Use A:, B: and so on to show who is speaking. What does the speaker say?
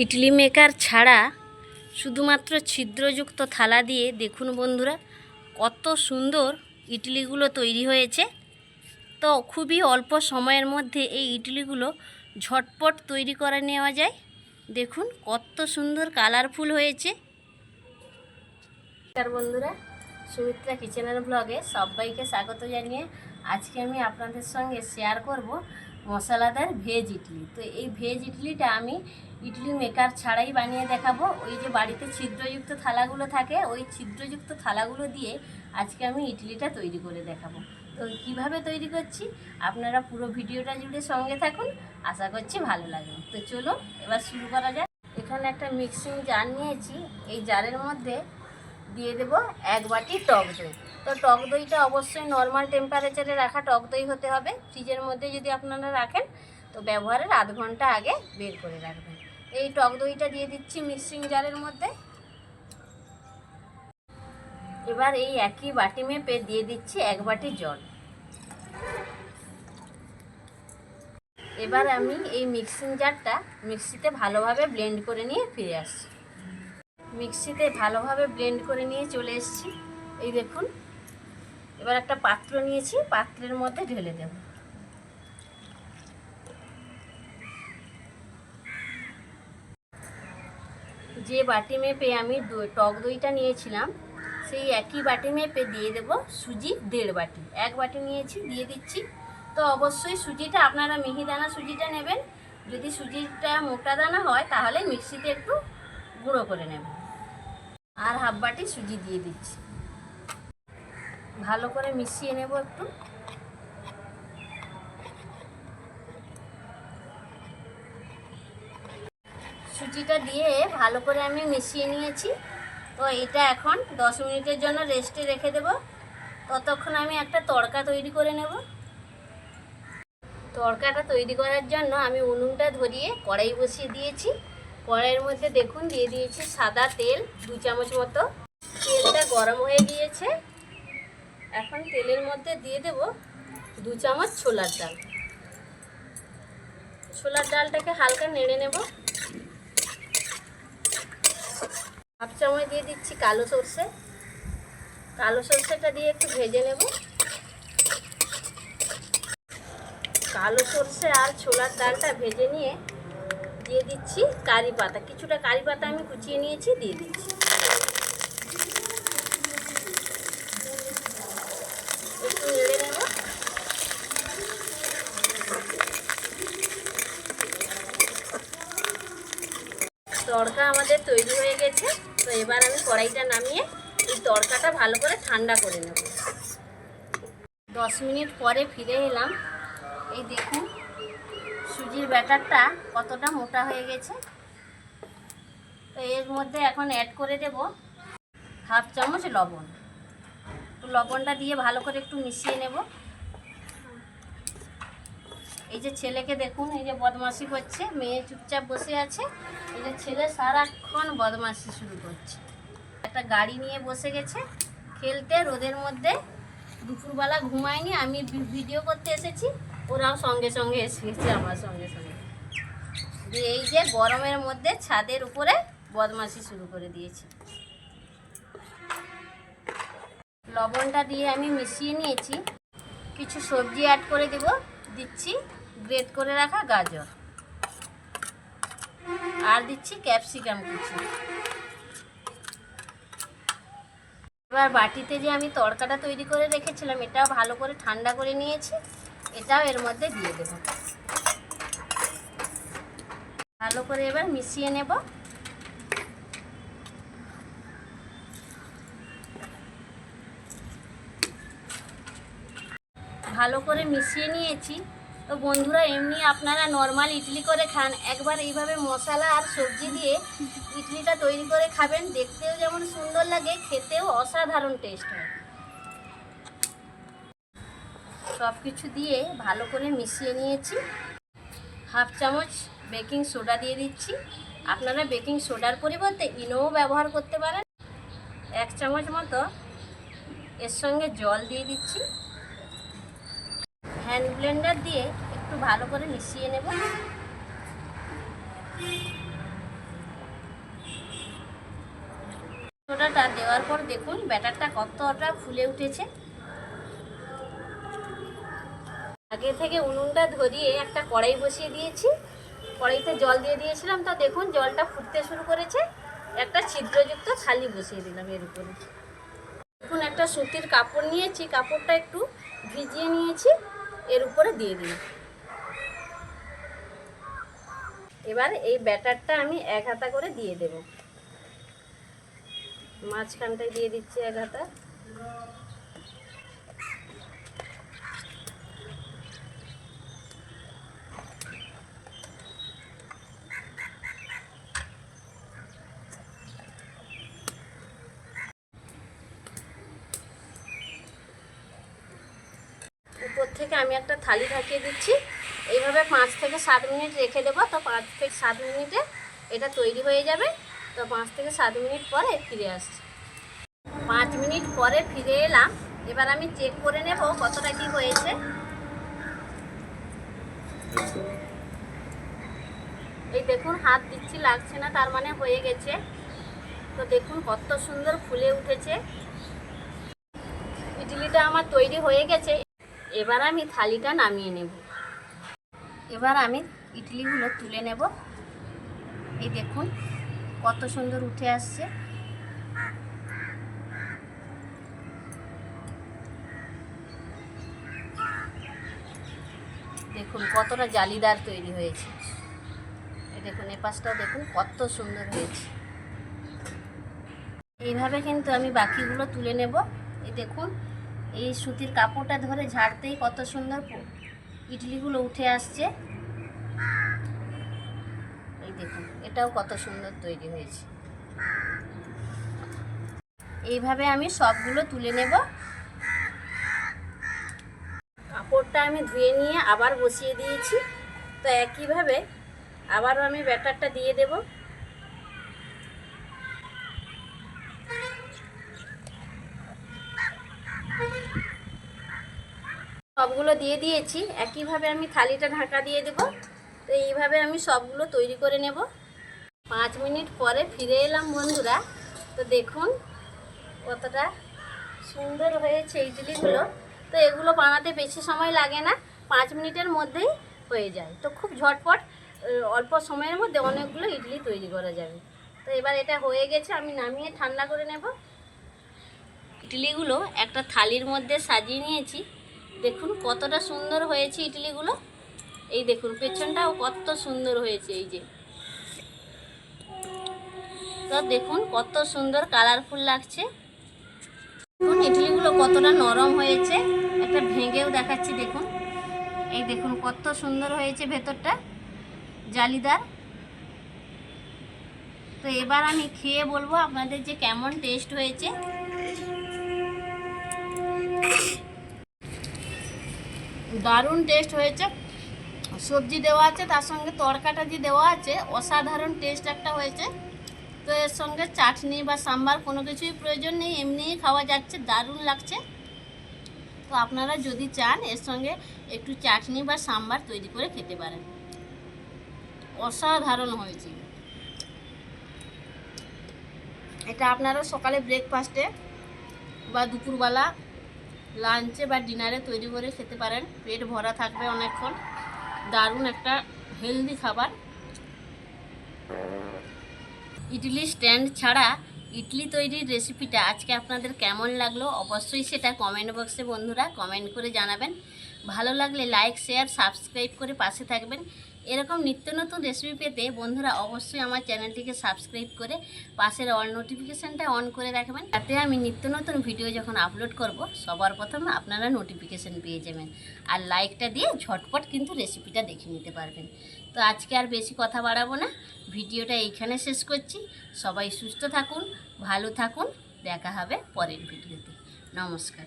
A: Idli maker ছাড়া শুধুমাত্র ছিদ্রযুক্ত থালা দিয়ে দেখুন বন্ধুরা কত সুন্দর ইডলিগুলো তৈরি হয়েছে। তো খুবই অল্প সময়ের মধ্যে এই ইডলিগুলো ঝটপট তৈরি করে নেওয়া যায়। দেখুন কত সুন্দর কালারফুল হয়েছে। বন্ধুরা, সুমিত্রা কিচেনের ব্লগে সবাইকে স্বাগত জানিয়ে আজকে আমি আপনাদের সঙ্গে শেয়ার করব মশলাদার ভেজ ইডলি। তো এই ভেজ ইডলিটা আমি ইডলি মেকার ছাড়াই বানিয়ে দেখাবো। ওই যে বাড়িতে ছিদ্রযুক্ত থালাগুলো থাকে, ওই ছিদ্রযুক্ত থালাগুলো দিয়ে আজকে আমি ইডলিটা তৈরি করে দেখাবো। তো কিভাবে তৈরি করছি আপনারা পুরো ভিডিওটা জুড়ে সঙ্গে থাকুন, আশা করছি ভালো লাগবে। তো চলো এবার শুরু করা যাক। এখানে একটা মিক্সিং জার নিয়েছি, এই জারের মধ্যে দিয়ে দেব 1 বাটি টক দই। তো টক দইটা অবশ্যই নর্মাল টেম্পারেচারে রাখা টক দই হতে হবে। ফ্রিজের মধ্যে যদি আপনারা রাখেন তো ব্যবহারের আধ ঘন্টা আগে বের করে রাখবেন। এই টক দইটা দিয়ে দিচ্ছি মিক্সিং জারের মধ্যে। এবার এই একই বাটি মেপে দিয়ে দিচ্ছি 1 বাটি জল। এবার আমি এই মিক্সিং জারটা মিক্সিতে ভালোভাবে ব্লেন্ড করে নিয়ে ফিরে আসছি। মিক্সিতে ভালোভাবে ব্লেন্ড করে নিয়ে চলে এসেছি। এই দেখুন, এবার একটা পাত্র নিয়েছি, পাত্রের মধ্যে ঢেলে দেব। যে বাটি মেপে আমি টক দইটা নিয়েছিলাম সেই একই বাটি মেপে দিয়ে দেব সুজি 1.5 বাটি। 1 বাটি নিয়েছি, দিয়ে দিচ্ছি। তো অবশ্যই সুজিটা আপনারা মিহিদানা সুজিটা নেবেন। যদি সুজিটা মোটা দানা হয় তাহলে মিক্সিতে একটু গুঁড়ো করে নেবেন। আর হাফ বাটি সুজি দিয়ে দিচ্ছি। ভালো করে মিশিয়ে নেব একটু। সুজিটা দিয়ে ভালো করে আমি মিশিয়ে নিয়েছি। তো এটা এখন 10 মিনিটের জন্য রেস্টে রেখে দেব। ততক্ষণ আমি একটা তড়কা তৈরি করে নেব। তড়কাটা তৈরি করার জন্য আমি উনুনটা ধরিয়ে কড়াই বসিয়ে দিয়েছি। কড়াইয়ের মধ্যে দেখুন দিয়ে দিয়েছি সাদা তেল 2 চামচ মতো। তেলটা গরম হয়ে গিয়েছে। এখন তেলের মধ্যে দিয়ে দেব 2 চামচ ছোলার ডাল। ছোলার ডালটাকে হালকা নেড়ে নেব। হাফ চামচ দিয়ে দিচ্ছি কালো সর্ষে। কালো সর্ষেটা দিয়ে একটু ভেজে নেব। কালো সর্ষে আর ছোলার ডালটা ভেজে নিয়ে দিয়ে দিচ্ছি কারি পাতা। কিছুটা কারি পাতা আমি কুচিয়ে নিয়েছি, দিয়ে দিচ্ছি। একটু নেড়ে নেব। তড়কা আমাদের তৈরি হয়ে গেছে। তো এবার আমি কড়াইটা নামিয়ে এই তড়কাটা ভালো করে ঠান্ডা করে নেব। 10 মিনিট পরে ফিরে এলাম। এই দেখুন সুজির ব্যাটারটা কতটা মোটা হয়ে গেছে। তো এর মধ্যে এখন অ্যাড করে দেব হাফ চামচ লবণ। তো লবণটা দিয়ে ভালো করে একটু মিশিয়ে নেব। এই যে ছেলেকে দেখুন, এই যে বদমাশি করছে, মেয়ে চুপচাপ বসে আছে। এই যে ছেলে সারাক্ষণ বদমাশি শুরু করছে। একটা গাড়ি নিয়ে বসে গেছে খেলতে রোদের মধ্যে। দুপুরবেলা ঘুমায়নি, আমি ভিডিও করতে এসেছি, ওরাও সঙ্গে সঙ্গে এসে গেছে আমার সঙ্গে সঙ্গে। দিয়ে এই যে গরমের মধ্যে ছাদের উপরে বদমাশি শুরু করে দিয়েছি। লবণটা দিয়ে আমি মিশিয়ে নিয়েছি। কিছু সবজি অ্যাড করে দেব। দিচ্ছি গ্রেট করে রাখা গাজর, আর দিচ্ছি ক্যাপসিকাম কুচি। এবার বাটিতে যে আমি তড়কাটা তৈরি করে রেখেছিলাম এটাও ভালো করে ঠান্ডা করে নিয়েছি, এটাও এর মধ্যে দিয়ে দেব। ভালো করে এবার মিশিয়ে নেব। ভালো করে মিশিয়ে নিয়েছি। তো বন্ধুরা, এমনি আপনারা নর্মাল ইডলি করে খান, একবার এইভাবে মশলা আর সবজি দিয়ে ইডলিটা তৈরি করে খাবেন। দেখতেও যেমন সুন্দর লাগে, খেতেও অসাধারণ টেস্ট হয়। সব কিছু দিয়ে ভালো করে মিশিয়ে নিয়েছি। হাফ চামচ বেকিং সোডা দিয়ে দিচ্ছি। আপনারা বেকিং সোডার পরিবর্তে ইনোও ব্যবহার করতে পারেন। 1 চামচ মতো এর সঙ্গে জল দিয়ে দিচ্ছি। হ্যান্ড ব্লেন্ডার দিয়ে একটু ভালো করে মিশিয়ে নেব। মশলাটা দেওয়ার পর দেখুন ব্যাটারটা কতটা ফুলে উঠেছে। আগে থেকে উনুনটা ধরিয়ে একটা কড়াই বসিয়ে দিয়েছি, কড়াইতে জল দিয়ে দিয়েছিলাম। তো দেখুন জলটা ফুটতে শুরু করেছে। একটা ছিদ্রযুক্ত থালি বসিয়ে দিলাম এর উপরে। দেখুন একটা সুতির কাপড় নিয়েছি, কাপড়টা একটু ভিজিয়ে নিয়েছি, এর উপরে দিয়ে দিই। এবার এই ব্যাটারটা আমি এক হাতা করে দিয়ে দেব। মাঝখানটায় দিয়ে দিচ্ছি এক হাতা। উপর থেকে আমি একটা থালি ঢাকিয়ে দিচ্ছি। এইভাবে 5 থেকে 7 মিনিট রেখে দেবো। তো 5 থেকে 7 মিনিটে এটা তৈরি হয়ে যাবে। তো 5 থেকে 7 মিনিট পরে ফিরে আসছি। 5 মিনিট পরে ফিরে এলাম। এবার আমি চেক করে নেব কতটা কি হয়েছে। এই দেখুন হাত দিচ্ছি, লাগছে না, তার মানে হয়ে গেছে। তো দেখুন কত সুন্দর ফুলে উঠেছে। ইডলিটা আমার তৈরি হয়ে গেছে। এবার আমি থালিটা নামিয়ে নেব। এবার আমি ইডলিগুলো তুলে নেব। এই দেখুন কত সুন্দর উঠে আসছে। দেখুন কতটা জালিদার তৈরি হয়েছে। এই দেখুন এ পাশটাও দেখুন কত সুন্দর হয়েছে। এইভাবে কিন্তু আমি বাকিগুলো তুলে নেব। এই দেখুন এই সুতির কাপড়টা ধরে ঝাড়তেই কত সুন্দর ইডলিগুলো উঠে আসছে। এই দেখুন এটাও কত সুন্দর তৈরি হয়েছে। এইভাবে আমি সবগুলো তুলে নেব। কাপড়টা আমি ধুয়ে নিয়ে আবার বসিয়ে দিয়েছি। তো একইভাবে আবারও আমি ব্যাটারটা দিয়ে দেব। সবগুলো দিয়ে দিয়েছি। একইভাবে আমি থালিটা ঢাকা দিয়ে দেব। তো এইভাবে আমি সবগুলো তৈরি করে নেব। 5 মিনিট পরে ফিরে এলাম বন্ধুরা। তো দেখুন কতটা সুন্দর হয়েছে ইডলিগুলো। তো এগুলো বানাতে বেশি সময় লাগে না, 5 মিনিটের মধ্যেই হয়ে যায়। তো খুব ঝটপট অল্প সময়ের মধ্যে অনেকগুলো ইডলি তৈরি করা যাবে। তো এবার এটা হয়ে গেছে, আমি নামিয়ে ঠান্ডা করে নেব। ইডলিগুলো একটা থালির মধ্যে সাজিয়ে নিয়েছি। দেখুন কতটা সুন্দর হয়েছে ইডলিগুলো। এই দেখুন পেছনটাও কত সুন্দর হয়েছে। এই যে তো দেখুন কত সুন্দর কালারফুল লাগছে। দেখুন ইডলিগুলো কতটা নরম হয়েছে, একটা ভেঙেও দেখাচ্ছি। দেখুন এই দেখুন কত সুন্দর হয়েছে, ভেতরটা জালিদার। তো এবার আমি খেয়ে বলবো আপনাদের যে কেমন টেস্ট হয়েছে। দারুণ টেস্ট হয়েছে। সবজি দেওয়া আছে, তার সঙ্গে তড়কাটা যে দেওয়া আছে অসাধারণ টেস্ট একটা হয়েছে। তো এর সঙ্গে চাটনি বা সাম্বার কোনো কিছুই প্রয়োজন নেই, এমনিই খাওয়া যাচ্ছে, দারুণ লাগছে। তো আপনারা যদি চান এর সঙ্গে একটু চাটনি বা সাম্বার তৈরি করে খেতে পারেন। অসাধারণ হয়েছে। এটা আপনারা সকালে ব্রেকফাস্টে বা দুপুরবেলা লাঞ্চে বা ডিনারে তৈরি করে খেতে পারেন। পেট ভরা থাকবে অনেকক্ষণ। দারুণ একটা হেলদি খাবার। ইডলি স্ট্যান্ড ছাড়া ইডলি তৈরির রেসিপিটা আজকে আপনাদের কেমন লাগলো অবশ্যই সেটা কমেন্ট বক্সে বন্ধুরা কমেন্ট করে জানাবেন। ভালো লাগলে লাইক শেয়ার সাবস্ক্রাইব করে পাশে থাকবেন। এরকম নিত্য নতুন রেসিপি পেতে বন্ধুরা অবশ্যই আমার চ্যানেলটিকে সাবস্ক্রাইব করে পাশের অল নোটিফিকেশানটা অন করে রাখবেন, যাতে আমি নিত্য নতুন ভিডিও যখন আপলোড করব সবার প্রথমে আপনারা নোটিফিকেশান পেয়ে যাবেন। আর লাইকটা দিয়ে ঝটপট কিন্তু রেসিপিটা দেখে নিতে পারবেন। তো আজকে আর বেশি কথা বাড়াবো না, ভিডিওটা এইখানে শেষ করছি। সবাই সুস্থ থাকুন, ভালো থাকুন, দেখা হবে পরের ভিডিওতে। নমস্কার।